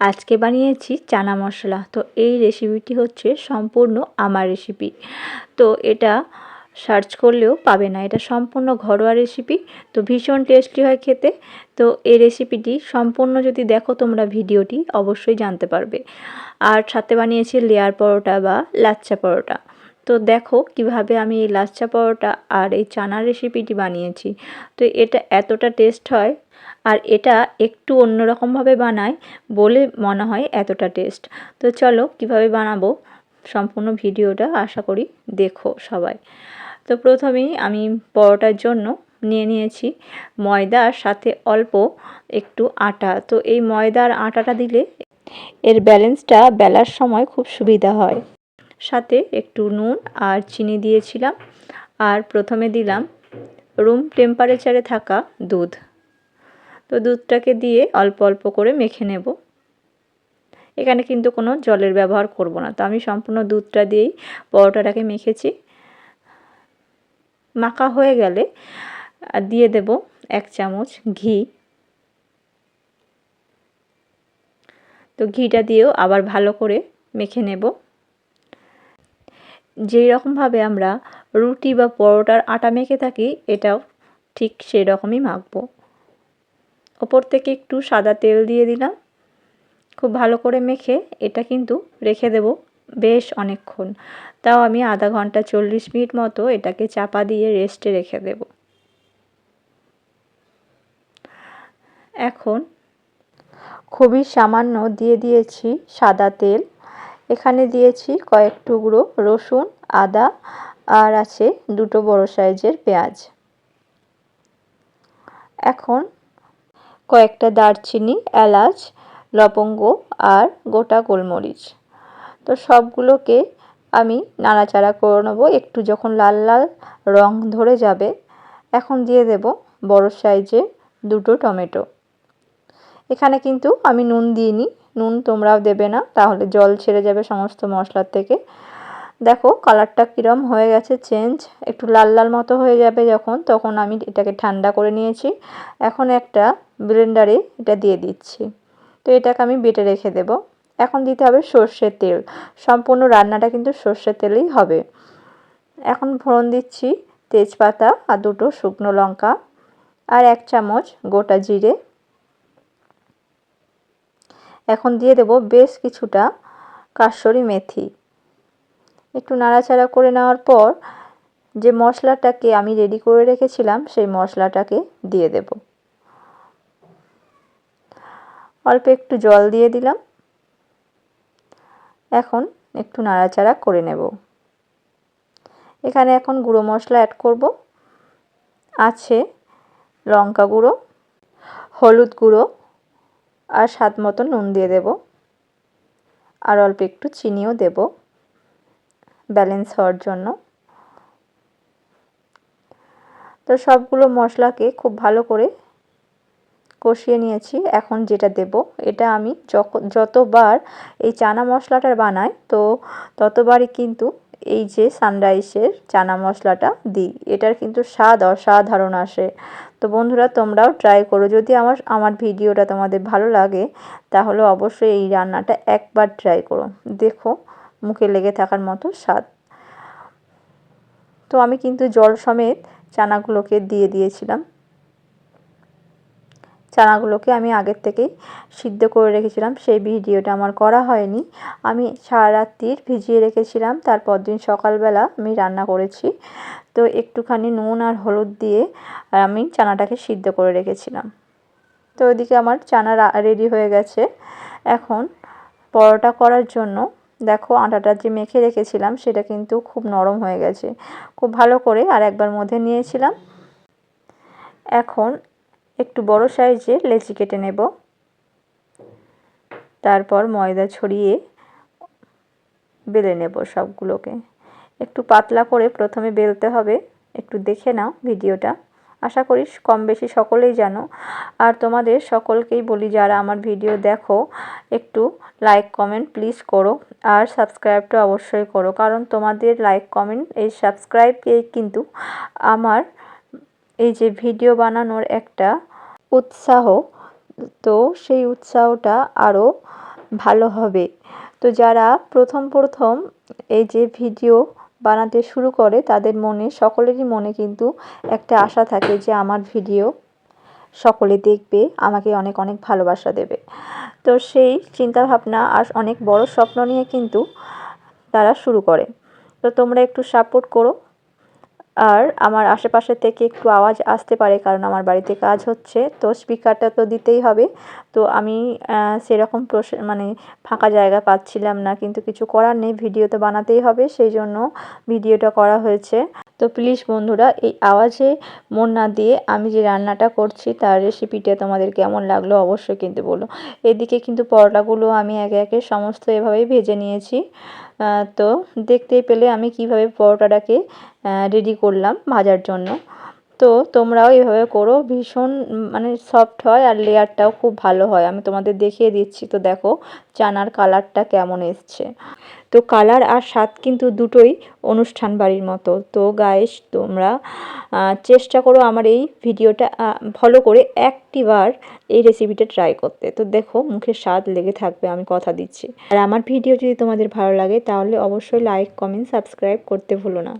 আজকে বানিয়েছি চানা মশলা। তো এই রেসিপিটি হচ্ছে সম্পূর্ণ আমার রেসিপি। তো এটা সার্চ করলেও পাবে না, এটা সম্পূর্ণ ঘরোয়া রেসিপি। তো ভীষণ টেস্টি হয় খেতে। তো এই রেসিপিটি সম্পূর্ণ যদি দেখো তোমরা ভিডিওটি অবশ্যই জানতে পারবে। আর সাথে বানিয়েছি লেয়ার পরোটা বা লাচ্চা পরোটা। তো দেখো কিভাবে আমি এই লাচ্চা পরোটা আর এই চানার রেসিপিটি বানিয়েছি। তো এটা এতটা টেস্ট হয়, আর এটা একটু অন্যরকমভাবে বানাই বলে মনে হয় এতটা টেস্ট। তো চলো কিভাবে বানাবো সম্পূর্ণ ভিডিওটা আশা করি দেখো সবাই। তো প্রথমেই আমি পরোটার জন্য নিয়ে নিয়েছি ময়দা আর সাথে অল্প একটু আটা। তো এই ময়দা আর আটাটা দিলে এর ব্যালেন্সটা বেলার সময় খুব সুবিধা হয়। সাথে একটু নুন আর চিনি দিয়েছিলাম, আর প্রথমে দিলাম রুম টেম্পারেচারে থাকা দুধ। তো দুধটাকে দিয়ে অল্প অল্প করে মেখে নেব। এখানে কিন্তু কোনো জলের ব্যবহার করব না। তো আমি সম্পূর্ণ দুধটা দিয়েই পরোটাটাকে মেখেছি। মাখা হয়ে গেলে দিয়ে দেব 1 চামচ ঘি। তো ঘিটা দিয়েও আবার ভালো করে মেখে নেব। যেই রকমভাবে আমরা রুটি বা পরোটার আটা মেখে থাকি এটাও ঠিক সেই রকমই মাখবো। ওপর থেকে একটু সাদা তেল দিয়ে দিলাম। খুব ভালো করে মেখে এটা কিন্তু রেখে দেব বেশ অনেকক্ষণ। তাও আমি আধা ঘন্টা 40 মিনিট মতো এটাকে চাপা দিয়ে রেস্টে রেখে দেব। এখন খুবই সামান্য দিয়ে দিয়েছি সাদা তেল। এখানে দিয়েছি কয়েক টুকরো রসুন, আদা, আর আছে 2টো বড় সাইজের পেঁয়াজ। এখন কয়েকটা দারচিনি, এলাচ, লবঙ্গ আর গোটা গোলমরিচ। তো সবগুলোকে আমি নাড়াচাড়া করে নেব একটু যখন লাল লাল রং ধরে যাবে। এখন দিয়ে দেব বড় সাইজের 2টো টমেটো। এখানে কিন্তু আমি নুন দিইনি, নুন তোমরাও দেবে না, তাহলে জল ছেড়ে যাবে সমস্ত মশলার থেকে। দেখো কালারটা কীরকম হয়ে গেছে চেঞ্জ, একটু লাল লাল মতো হয়ে যাবে যখন, তখন আমি এটাকে ঠান্ডা করে নিয়েছি। এখন একটা ব্লেন্ডারে এটা দিয়ে দিচ্ছি। তো এটাকে আমি বেটে রেখে দেব। এখন দিতে হবে সর্ষের তেল। সম্পূর্ণ রান্নাটা কিন্তু সর্ষের তেলেই হবে। এখন ফোড়ন দিচ্ছি তেজপাতা আর 2টো শুকনো লঙ্কা আর 1 চামচ গোটা জিরে। এখন দিয়ে দেব বেশ কিছুটা কাসুরি মেথি। একটু নাড়াচাড়া করে নেওয়ার পর যে মশলাটাকে আমি রেডি করে রেখেছিলাম সেই মশলাটাকে দিয়ে দেব। অল্প একটু জল দিয়ে দিলাম। এখন একটু নাড়াচাড়া করে নেব। এখানে এখন গুঁড়ো মশলা অ্যাড করব। আছে লঙ্কা গুঁড়ো, হলুদ গুঁড়ো আর স্বাদ মতো নুন দিয়ে দেব, আর অল্প একটু চিনিও দেব ব্যালেন্স হওয়ার জন্য। তো সবগুলো মশলাকে খুব ভালো করে কষিয়ে নিয়েছি। এখন যেটা দেব, এটা আমি যতবার এই চানা মশলাটা বানাই তো ততবারই কিন্তু এই যে সানরাইসের চানা মশলাটা দিই। এটার কিন্তু স্বাদ অসাধারণ আসে। তো বন্ধুরা তোমরাও ট্রাই করো। যদি আমার ভিডিওটা তোমাদের ভালো লাগে তাহলে অবশ্যই এই রান্নাটা একবার ট্রাই করো। দেখো মুখে লেগে থাকার মতো স্বাদ। তো আমি কিন্তু জল সমেত চানাগুলোকে দিয়ে দিয়েছিলাম। চানাগুলোকে আমি আগের থেকেই সিদ্ধ করে রেখেছিলাম, সেই ভিডিওটা আমার করা হয়নি। আমি সারা রাত্রির ভিজিয়ে রেখেছিলাম, তারপর দিন সকালবেলা আমি রান্না করেছি। তো একটুখানি নুন আর হলুদ দিয়ে আমি চানাটাকে সিদ্ধ করে রেখেছিলাম। তো ওইদিকে আমার চানা রেডি হয়ে গেছে। এখন পরোটা করার জন্য দেখো আটাটা যে মেখে রেখেছিলাম সেটা কিন্তু খুব নরম হয়ে গেছে। খুব ভালো করে আর একবার মধ্যে নিয়েছিলাম। এখন একটু বড় সাইজের লেচি কেটে নেব। তারপর ময়দা ছড়িয়ে বেলে নেব সবগুলোকে। একটু পাতলা করে প্রথমে বেলতে হবে। একটু দেখে নাও ভিডিওটা, আশা করি কম বেশি সকলেই জানো। আর তোমাদের সকলকেই বলি যারা আমার ভিডিও দেখো একটু লাইক কমেন্ট প্লিজ করো, আর সাবস্ক্রাইবটা অবশ্যই করো, কারণ তোমাদের লাইক কমেন্ট এই সাবস্ক্রাইবকেই কিন্তু আমার এই যে ভিডিও বানানোর একটা উৎসাহ, তো সেই উৎসাহটা আরও ভালো হবে। তো যারা প্রথম এই যে ভিডিও বানাতে শুরু করে তাদের মনে, সকলেরই মনে কিন্তু একটা আশা থাকে যে আমার ভিডিও সকলে দেখবে, আমাকে অনেক অনেক ভালোবাসা দেবে। তো সেই চিন্তাভাবনা আর অনেক বড় স্বপ্ন নিয়ে কিন্তু তারা শুরু করে। তো তোমরা একটু সাপোর্ট করো। আর আমার আশেপাশে থেকে একটু আওয়াজ আসতে পারে, কারণ আমার বাড়িতে কাজ হচ্ছে, তো স্পিকারটা তো দিতেই হবে। তো আমি সেরকম মানে ফাঁকা জায়গা পাচ্ছিলাম না, কিন্তু কিছু করার নেই, ভিডিও তো বানাতেই হবে, সেই জন্য ভিডিওটা করা হয়েছে। তো প্লিজ বন্ধুরা, এই আওয়াজে মন না দিয়ে আমি যে রান্নাটা করছি তার রেসিপিটা তোমাদের কেমন লাগলো অবশ্যই কিন্তু বলো। এদিকে কিন্তু পরোটাগুলো আমি একে একে সমস্ত এভাবেই ভেজে নিয়েছি। তো দেখতেই পেলে আমি কিভাবে পরোটাটাকে রেডি করলাম ভাজার জন্য। তো তোমরাও এভাবে করো, ভীষণ মানে সফট হয় আর লেয়ারটাও খুব ভালো হয়। আমি তোমাদের দেখিয়ে দিচ্ছি, তো দেখো চানার কালারটা কেমন এসছে। তো কালার আর স্বাদ কিন্তু দুটোই অনুষ্ঠান বাড়ির মতো। তো গাইস, তোমরা চেষ্টা করো আমার এই ভিডিওটা ফলো করে একটিবার এই রেসিপিটা ট্রাই করতে। তো দেখো মুখে স্বাদ লেগে থাকবে, আমি কথা দিচ্ছি। আর আমার ভিডিও যদি তোমাদের ভালো লাগে তাহলে অবশ্যই লাইক, কমেন্ট, সাবস্ক্রাইব করতে ভুলো না।